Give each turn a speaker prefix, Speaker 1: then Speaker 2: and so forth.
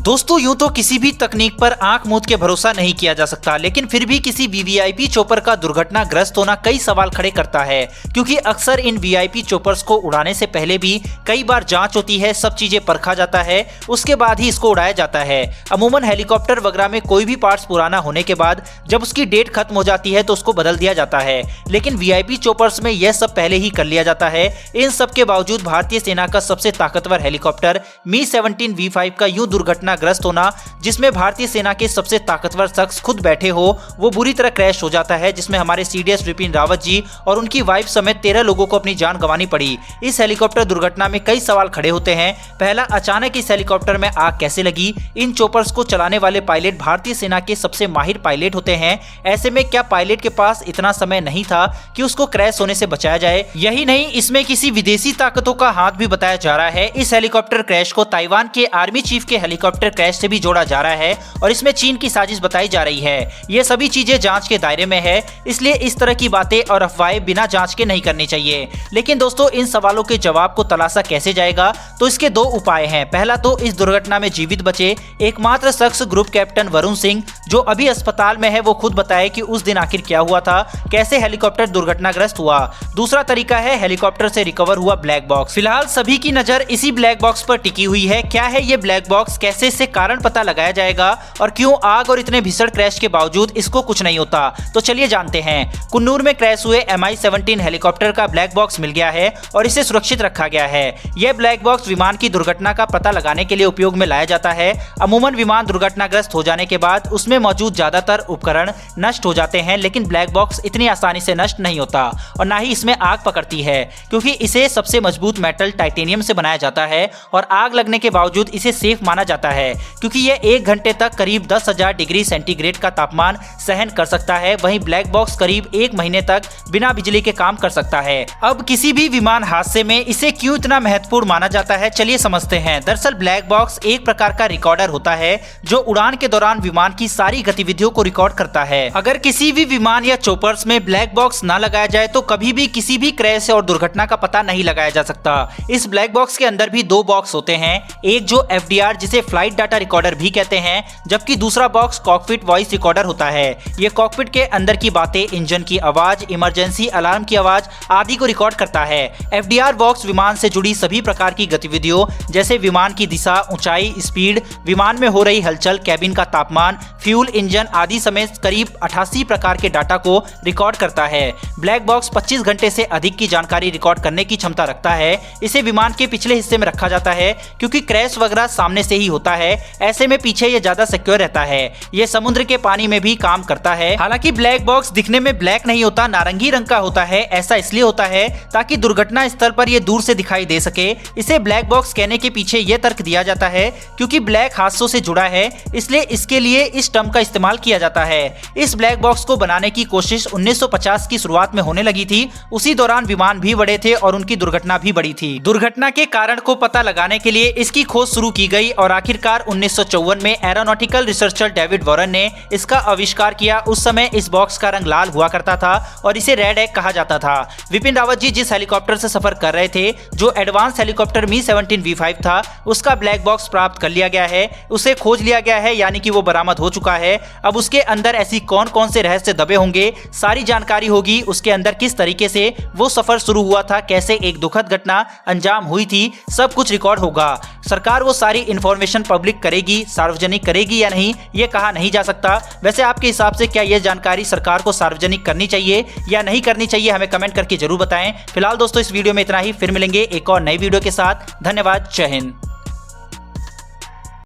Speaker 1: दोस्तों यूं तो किसी भी तकनीक पर आंख मूंद के भरोसा नहीं किया जा सकता, लेकिन फिर भी किसी वीवीआईपी चोपर का दुर्घटनाग्रस्त होना कई सवाल खड़े करता है, क्योंकि अक्सर इन वीआईपी चोपर्स को उड़ाने से पहले भी कई बार जांच होती है, सब चीजें परखा जाता है, उसके बाद ही इसको उड़ाया जाता है। अमूमन हेलीकॉप्टर वगैरह में कोई भी पार्ट्स पुराना होने के बाद जब उसकी डेट खत्म हो जाती है तो उसको बदल दिया जाता है, लेकिन वीआईपी चोपर्स में यह सब पहले ही कर लिया जाता है। इन सब के बावजूद भारतीय सेना का सबसे ताकतवर हेलीकॉप्टर मी-17 V5 का यूं दुर्घटनाग्रस्त होना, जिसमें भारतीय सेना के सबसे ताकतवर शख्स खुद बैठे हो, वो बुरी तरह क्रैश हो जाता है, जिसमें हमारे सीडीएस विपिन रावत जी और उनकी वाइफ समेत 13 लोगों को अपनी जान गंवानी पड़ी। इस हेलीकॉप्टर दुर्घटना में कई सवाल खड़े होते हैं। पहला, अचानक इस हेलीकॉप्टर में आग कैसे लगी? इन चोपर्स को चलाने वाले पायलट भारतीय सेना के सबसे माहिर पायलट होते हैं, ऐसे में क्या पायलट के पास इतना समय नहीं था कि उसको क्रैश होने से बचाया जाए? यही नहीं, इसमें किसी विदेशी ताकतों का हाथ भी बताया जा रहा है। इस हेलीकॉप्टर क्रैश को ताइवान के आर्मी चीफ के हेलीकॉप्टर क्रैश से भी जोड़ा जा रहा है और इसमें चीन की साजिश बताई जा रही है। ये सभी चीजें जांच के दायरे में है, इसलिए इस तरह की बातें और अफवाहें बिना जांच के नहीं करनी चाहिए। लेकिन दोस्तों, इन सवालों के जवाब को तलाशा कैसे जाएगा? तो इसके दो उपाय हैं। पहला तो इस दुर्घटना में जीवित बचे एकमात्र शख्स ग्रुप कैप्टन वरुण सिंह, जो अभी अस्पताल में है, वो खुद बताए कि उस दिन आखिर क्या हुआ था, कैसे हेलीकॉप्टर दुर्घटनाग्रस्त हुआ। दूसरा तरीका है हेलीकॉप्टर से रिकवर हुआ ब्लैक बॉक्स। फिलहाल सभी की नजर इसी ब्लैक बॉक्स पर टिकी हुई है। क्या है ये ब्लैक बॉक्स, कैसे इससे कारण पता लगाया जाएगा और क्यों आग और इतने भीषण क्रैश के बावजूद इसको कुछ नहीं होता? तो चलिए जानते हैं। कुन्नूर में क्रैश हुए Mi-17 हेलीकॉप्टर का ब्लैक बॉक्स मिल गया है और इसे सुरक्षित रखा गया है। यह ब्लैक बॉक्स विमान की दुर्घटना का पता लगाने के लिए उपयोग में लाया जाता है। अमूमन विमान दुर्घटनाग्रस्त हो जाने के बाद उसमें मौजूद ज्यादातर उपकरण नष्ट हो जाते हैं, लेकिन ब्लैक बॉक्स इतनी आसानी से नष्ट नहीं होता और ना ही इसमें आग पकड़ती है, क्योंकि इसे सबसे मजबूत मेटल टाइटेनियम से बनाया जाता है और आग लगने के बावजूद इसे सेफ माना जाता है, क्योंकि यह 1 घंटे तक करीब 10,000 डिग्री सेंटीग्रेड का तापमान सहन कर सकता है। वहीं ब्लैक बॉक्स करीब 1 महीने तक बिना बिजली के काम कर सकता है। अब किसी भी विमान हादसे में इसे क्यों इतना महत्वपूर्ण माना जाता है, चलिए समझते हैं। दरअसल ब्लैक बॉक्स एक प्रकार का रिकॉर्डर होता है जो उड़ान के दौरान विमान की सारी गतिविधियों को रिकॉर्ड करता है। अगर किसी भी विमान या चोपर्स में ब्लैक बॉक्स ना लगाया जाए तो कभी भी किसी भी क्रैश और दुर्घटना का पता नहीं लगाया जा सकता। इस ब्लैक बॉक्स के अंदर भी 2 बॉक्स होते हैं, एक जो FDR जिसे फ्लाइट डाटा रिकॉर्डर भी कहते हैं, जबकि दूसरा बॉक्स कॉकपिट वॉइस रिकॉर्डर होता है। ये कॉकपिट के अंदर की बातें, इंजन की आवाज, इमरजेंसी अलार्म की आवाज आदि को रिकॉर्ड करता है। FDR बॉक्स विमान से जुड़ी सभी प्रकार की गतिविधियों, जैसे विमान की दिशा, ऊंचाई, स्पीड, विमान में हो रही हलचल, कैबिन का तापमान, फ्यूल, इंजन आदि समेत करीब 88 प्रकार के डाटा को रिकॉर्ड करता है। ब्लैक बॉक्स 25 घंटे से अधिक की जानकारी रिकॉर्ड करने की क्षमता रखता है। इसे विमान के पिछले हिस्से में रखा जाता है, क्योंकि क्रैश वगैरह सामने से ही होता है, ऐसे में पीछे ये ज्यादा सिक्योर रहता है। ये समुद्र के पानी में भी काम करता है। हालांकि ब्लैक बॉक्स दिखने में ब्लैक नहीं होता, नारंगी रंग का होता है। ऐसा इसलिए होता है ताकि दुर्घटना स्थल पर यह दूर से दिखाई दे सके। इसे ब्लैक बॉक्स कहने के पीछे यह तर्क दिया जाता है क्योंकि ब्लैक हादसों से जुड़ा है, इसलिए इसके लिए इस टर्म का इस्तेमाल किया जाता है। इस ब्लैक बॉक्स को बनाने की कोशिश 1950 की शुरुआत में होने लगी थी। उसी दौरान विमान भी बढ़े थे और उनकी दुर्घटना भी बढ़ी थी। दुर्घटना के कारण को पता लगाने के लिए इसकी खोज शुरू की गई और आखिरकार 1954 में एरोनॉटिकल रिसर्चर डेविड वॉरेन ने इसका आविष्कार किया। उस समय इस बॉक्स का रंग लाल हुआ करता था और इसे रेड एग कहा जाता था। विपिन रावत जी जिस हेलीकॉप्टर से सफर कर रहे थे, जो एडवांस हेलीकॉप्टर मी-17 V5 था, उसका ब्लैक बॉक्स प्राप्त कर लिया गया है, उसे खोज लिया गया है, यानी कि वो बरामद हो चुका है। अब उसके अंदर ऐसी कौन कौन से रहस्य दबे होंगे, सारी जानकारी होगी। उसके अंदर किस तरीके से वो सफर शुरू हुआ था, कैसे एक दुखद घटना अंजाम हुई थी, सब कुछ रिकॉर्ड होगा। सरकार वो सारी इंफॉर्मेशन पब्लिक करेगी, सार्वजनिक करेगी या नहीं, ये कहा नहीं जा सकता। वैसे आपके हिसाब से क्या ये जानकारी सरकार को सार्वजनिक करनी चाहिए या नहीं करनी चाहिए, हमें कमेंट करके जरूर बताएं। फिलहाल दोस्तों, इस वीडियो में इतना ही। फिर मिलेंगे एक और नई वीडियो के साथ। धन्यवाद। जय हिंद।